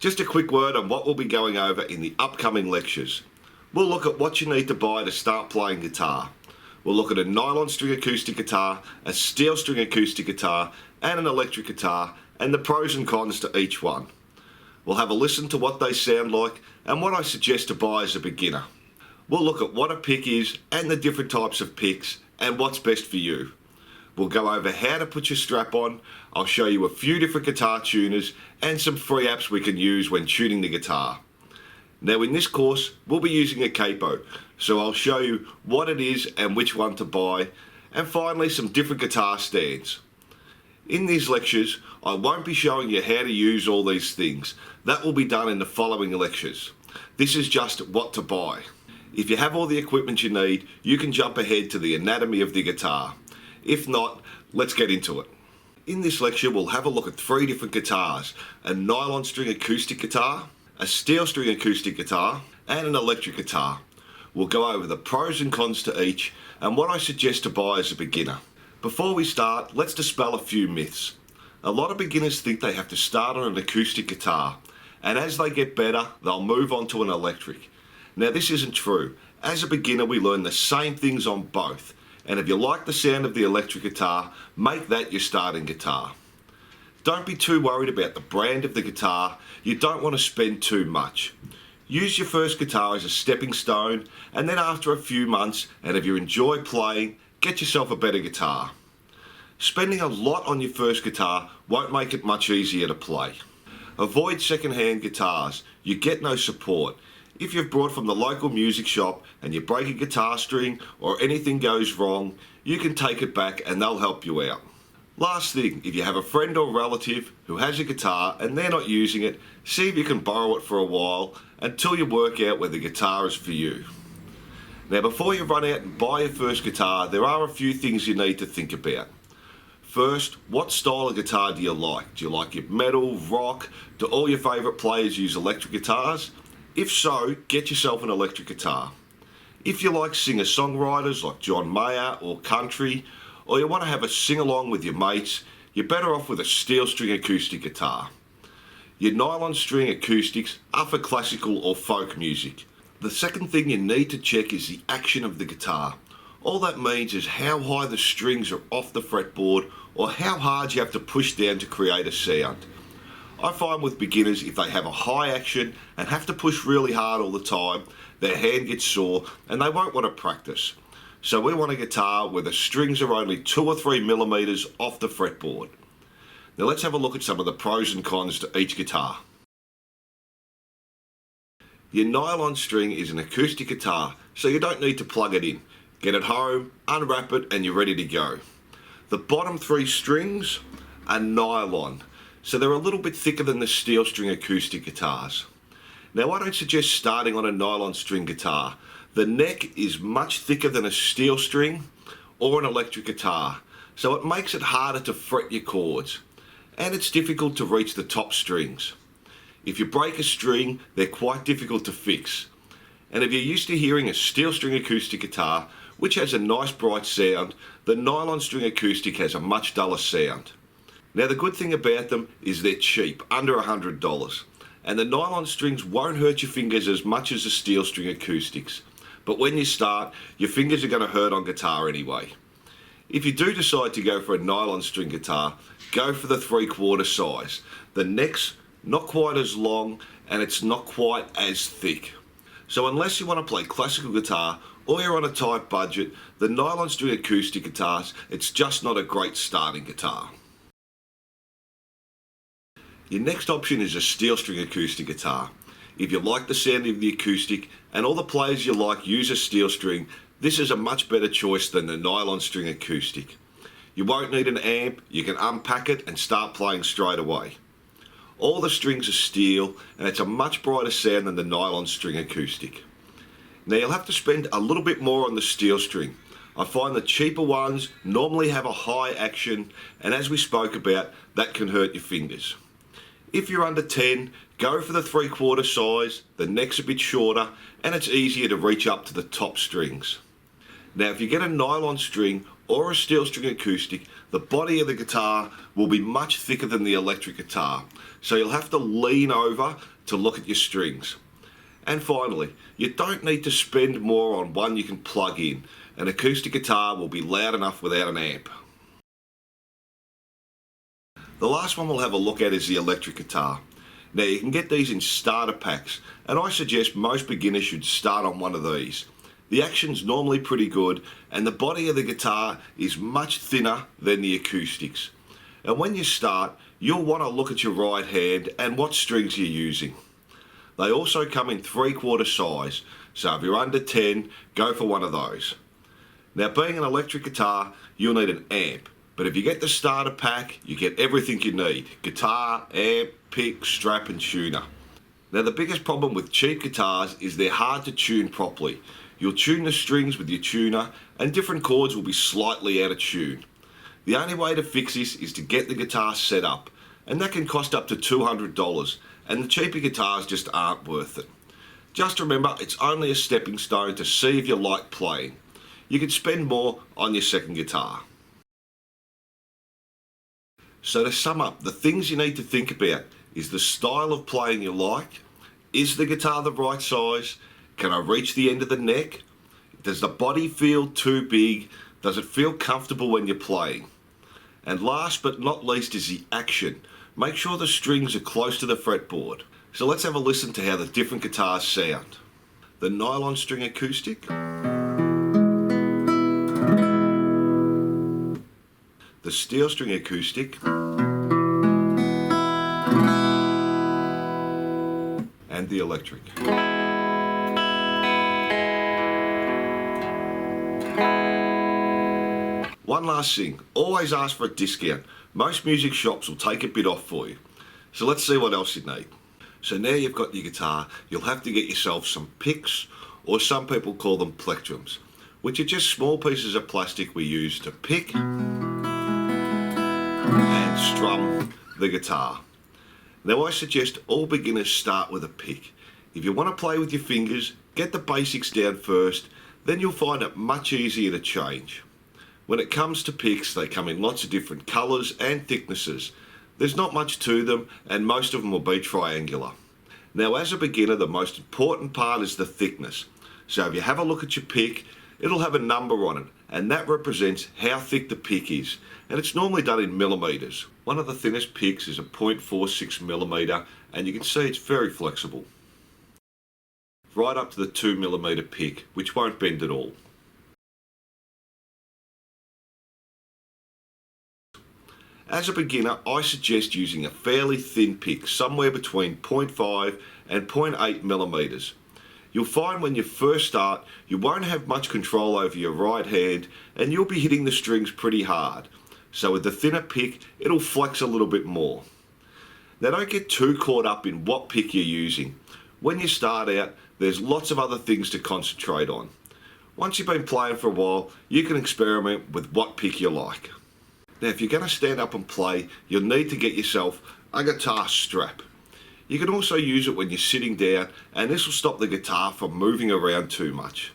Just a quick word on what we'll be going over in the upcoming lectures. We'll look at what you need to buy to start playing guitar. We'll look at a nylon string acoustic guitar, a steel string acoustic guitar, and an electric guitar, and the pros and cons to each one. We'll have a listen to what they sound like and what I suggest to buy as a beginner. We'll look at what a pick is and the different types of picks and what's best for you. We'll go over how to put your strap on. I'll show you a few different guitar tuners and some free apps we can use when tuning the guitar. Now in this course, we'll be using a Capo, so I'll show you what it is and which one to buy, and finally some different guitar stands. In these lectures, I won't be showing you how to use all these things. That will be done in the following lectures. This is just what to buy. If you have all the equipment you need, you can jump ahead to the anatomy of the guitar. If not, let's get into it. In this lecture, we'll have a look at 3 different guitars: a nylon string acoustic guitar, a steel string acoustic guitar, and an electric guitar. We'll go over the pros and cons to each and what I suggest to buy as a beginner. Before we start, let's dispel a few myths. A lot of beginners think they have to start on an acoustic guitar, and as they get better, they'll move on to an electric. Now this isn't true. As a beginner, we learn the same things on both. And if you like the sound of the electric guitar, make that your starting guitar. Don't be too worried about the brand of the guitar. You don't want to spend too much. Use your first guitar as a stepping stone, and then after a few months, and if you enjoy playing, get yourself a better guitar. Spending a lot on your first guitar won't make it much easier to play. Avoid second-hand guitars. You get no support. If you've brought from the local music shop and you break a guitar string or anything goes wrong, you can take it back and they'll help you out. Last thing, if you have a friend or relative who has a guitar and they're not using it, see if you can borrow it for a while until you work out where the guitar is for you. Now before you run out and buy your first guitar, there are a few things you need to think about. First, what style of guitar do you like? Do you like your metal, rock? Do all your favourite players use electric guitars? If so, get yourself an electric guitar. If you like singer-songwriters like John Mayer or country, or you want to have a sing-along with your mates, you're better off with a steel string acoustic guitar. Your nylon string acoustics are for classical or folk music. The second thing you need to check is the action of the guitar. All that means is how high the strings are off the fretboard or how hard you have to push down to create a sound. I find with beginners, if they have a high action and have to push really hard all the time, their hand gets sore and they won't want to practice. So we want a guitar where the strings are only 2 or 3 millimeters off the fretboard. Now let's have a look at some of the pros and cons to each guitar. Your nylon string is an acoustic guitar, so you don't need to plug it in. Get it home, unwrap it, and you're ready to go. The bottom 3 strings are nylon, so they're a little bit thicker than the steel string acoustic guitars. Now I don't suggest starting on a nylon string guitar. The neck is much thicker than a steel string or an electric guitar, so it makes it harder to fret your chords, and it's difficult to reach the top strings. If you break a string, they're quite difficult to fix. And if you're used to hearing a steel string acoustic guitar, which has a nice bright sound, the nylon string acoustic has a much duller sound. Now the good thing about them is they're cheap, under $100, and the nylon strings won't hurt your fingers as much as the steel string acoustics. But when you start, your fingers are going to hurt on guitar anyway. If you do decide to go for a nylon string guitar, go for the 3/4 size. The neck's not quite as long and it's not quite as thick. So unless you want to play classical guitar or you're on a tight budget, the nylon string acoustic guitars, it's just not a great starting guitar. Your next option is a steel string acoustic guitar. If you like the sound of the acoustic and all the players you like use a steel string, this is a much better choice than the nylon string acoustic. You won't need an amp, you can unpack it and start playing straight away. All the strings are steel and it's a much brighter sound than the nylon string acoustic. Now you'll have to spend a little bit more on the steel string. I find the cheaper ones normally have a high action, and as we spoke about, that can hurt your fingers. If you're under 10, go for the 3/4 size, the neck's a bit shorter and it's easier to reach up to the top strings. Now if you get a nylon string or a steel string acoustic, the body of the guitar will be much thicker than the electric guitar, so you'll have to lean over to look at your strings. And finally, you don't need to spend more on one you can plug in. An acoustic guitar will be loud enough without an amp. The last one we'll have a look at is the electric guitar. Now you can get these in starter packs, and I suggest most beginners should start on one of these. The action's normally pretty good, and the body of the guitar is much thinner than the acoustics. And when you start, you'll want to look at your right hand and what strings you're using. They also come in 3/4 size, so if you're under 10, go for one of those. Now being an electric guitar, you'll need an amp, but if you get the starter pack, you get everything you need: guitar, amp, pick, strap and tuner. Now the biggest problem with cheap guitars is they're hard to tune properly. You'll tune the strings with your tuner and different chords will be slightly out of tune. The only way to fix this is to get the guitar set up, and that can cost up to $200, and the cheaper guitars just aren't worth it. Just remember, it's only a stepping stone to see if you like playing. You can spend more on your second guitar. So to sum up, the things you need to think about is the style of playing you like. Is the guitar the right size? Can I reach the end of the neck? Does the body feel too big? Does it feel comfortable when you're playing? And last but not least is the action. Make sure the strings are close to the fretboard. So let's have a listen to how the different guitars sound. The nylon string acoustic. The steel string acoustic. And the electric. One last thing, always ask for a discount. Most music shops will take a bit off for you. So let's see what else you need. So now you've got your guitar, you'll have to get yourself some picks, or some people call them plectrums, which are just small pieces of plastic we use to pick and strum the guitar. Now I suggest all beginners start with a pick. If you want to play with your fingers, get the basics down first, then you'll find it much easier to change. When it comes to picks, they come in lots of different colours and thicknesses. There's not much to them, and most of them will be triangular. Now as a beginner, the most important part is the thickness. So if you have a look at your pick, it'll have a number on it, and that represents how thick the pick is. And it's normally done in millimetres. One of the thinnest picks is a 0.46 millimetre, and you can see it's very flexible. Right up to the 2 millimetre pick, which won't bend at all. As a beginner, I suggest using a fairly thin pick, somewhere between 0.5 and 0.8 millimetres. You'll find when you first start, you won't have much control over your right hand and you'll be hitting the strings pretty hard. So with the thinner pick, it'll flex a little bit more. Now don't get too caught up in what pick you're using. When you start out, there's lots of other things to concentrate on. Once you've been playing for a while, you can experiment with what pick you like. Now if you're going to stand up and play, you'll need to get yourself a guitar strap. You can also use it when you're sitting down, and this will stop the guitar from moving around too much.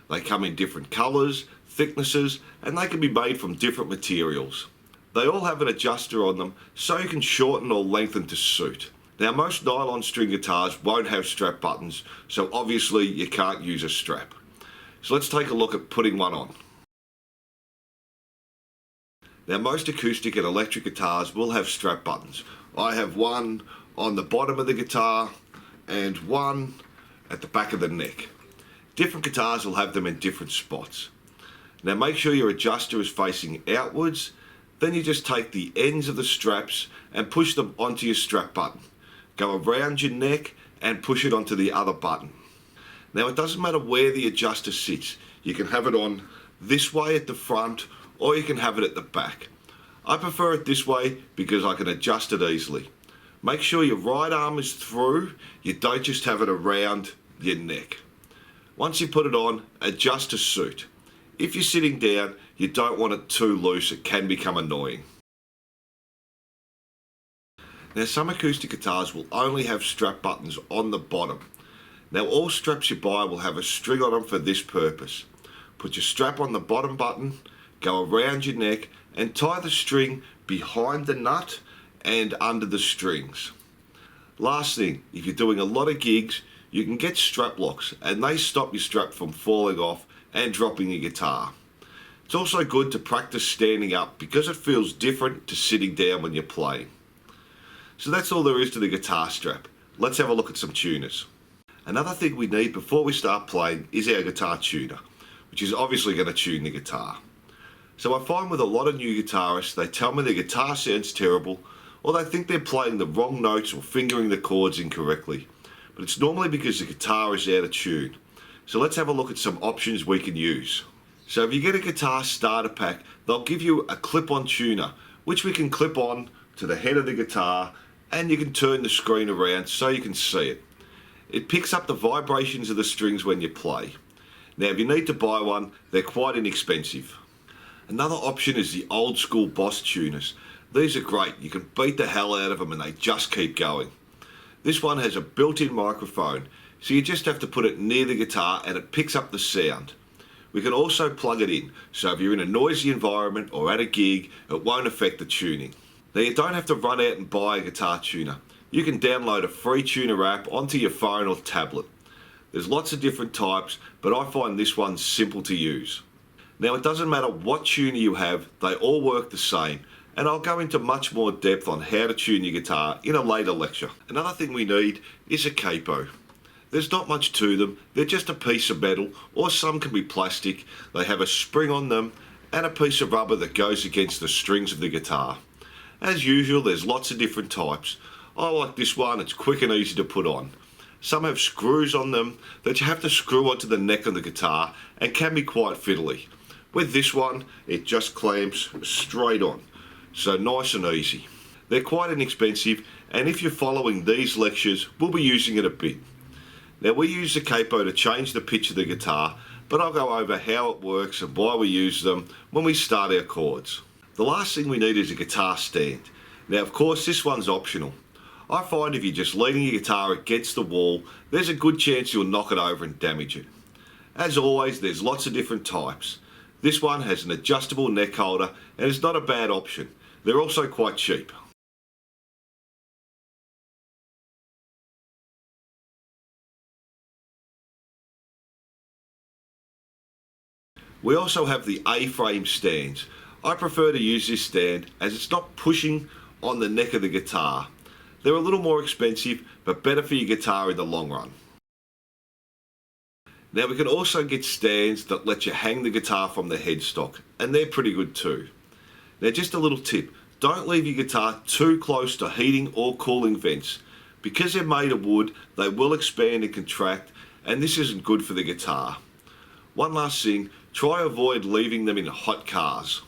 They come in different colours, thicknesses, and they can be made from different materials. They all have an adjuster on them, so you can shorten or lengthen to suit. Now most nylon string guitars won't have strap buttons, so obviously you can't use a strap. So let's take a look at putting one on. Now most acoustic and electric guitars will have strap buttons. I have one on the bottom of the guitar and one at the back of the neck. Different guitars will have them in different spots. Now make sure your adjuster is facing outwards, then you just take the ends of the straps and push them onto your strap button. Go around your neck and push it onto the other button. Now it doesn't matter where the adjuster sits. You can have it on this way at the front, or you can have it at the back. I prefer it this way because I can adjust it easily. Make sure your right arm is through, you don't just have it around your neck. Once you put it on, adjust to suit. If you're sitting down, you don't want it too loose, it can become annoying. Now some acoustic guitars will only have strap buttons on the bottom. Now all straps you buy will have a string on them for this purpose. Put your strap on the bottom button, go around your neck and tie the string behind the nut and under the strings. Last thing, if you're doing a lot of gigs, you can get strap locks and they stop your strap from falling off and dropping your guitar. It's also good to practice standing up because it feels different to sitting down when you're playing. So that's all there is to the guitar strap. Let's have a look at some tuners. Another thing we need before we start playing is our guitar tuner, which is obviously going to tune the guitar. So I find with a lot of new guitarists, they tell me their guitar sounds terrible, or they think they're playing the wrong notes or fingering the chords incorrectly. But it's normally because the guitar is out of tune. So let's have a look at some options we can use. So if you get a guitar starter pack, they'll give you a clip-on tuner, which we can clip on to the head of the guitar, and you can turn the screen around so you can see it. It picks up the vibrations of the strings when you play. Now if you need to buy one, they're quite inexpensive. Another option is the old school Boss tuners. These are great, you can beat the hell out of them and they just keep going. This one has a built-in microphone, so you just have to put it near the guitar and it picks up the sound. We can also plug it in, so if you're in a noisy environment or at a gig, it won't affect the tuning. Now you don't have to run out and buy a guitar tuner. You can download a free tuner app onto your phone or tablet. There's lots of different types, but I find this one simple to use. Now it doesn't matter what tuner you have, they all work the same, and I'll go into much more depth on how to tune your guitar in a later lecture. Another thing we need is a capo. There's not much to them, they're just a piece of metal, or some can be plastic. They have a spring on them and a piece of rubber that goes against the strings of the guitar. As usual, there's lots of different types. I like this one, it's quick and easy to put on. Some have screws on them that you have to screw onto the neck of the guitar and can be quite fiddly. With this one, it just clamps straight on, so nice and easy. They're quite inexpensive, and if you're following these lectures, we'll be using it a bit. Now we use the capo to change the pitch of the guitar, but I'll go over how it works and why we use them when we start our chords. The last thing we need is a guitar stand. Now of course this one's optional. I find if you're just leaning your guitar against the wall, there's a good chance you'll knock it over and damage it. As always, there's lots of different types. This one has an adjustable neck holder and is not a bad option. They're also quite cheap. We also have the A-frame stands. I prefer to use this stand as it's not pushing on the neck of the guitar. They're a little more expensive, but better for your guitar in the long run. Now we can also get stands that let you hang the guitar from the headstock, and they're pretty good too. Now just a little tip, don't leave your guitar too close to heating or cooling vents. Because they're made of wood, they will expand and contract, and this isn't good for the guitar. One last thing, try avoid leaving them in hot cars.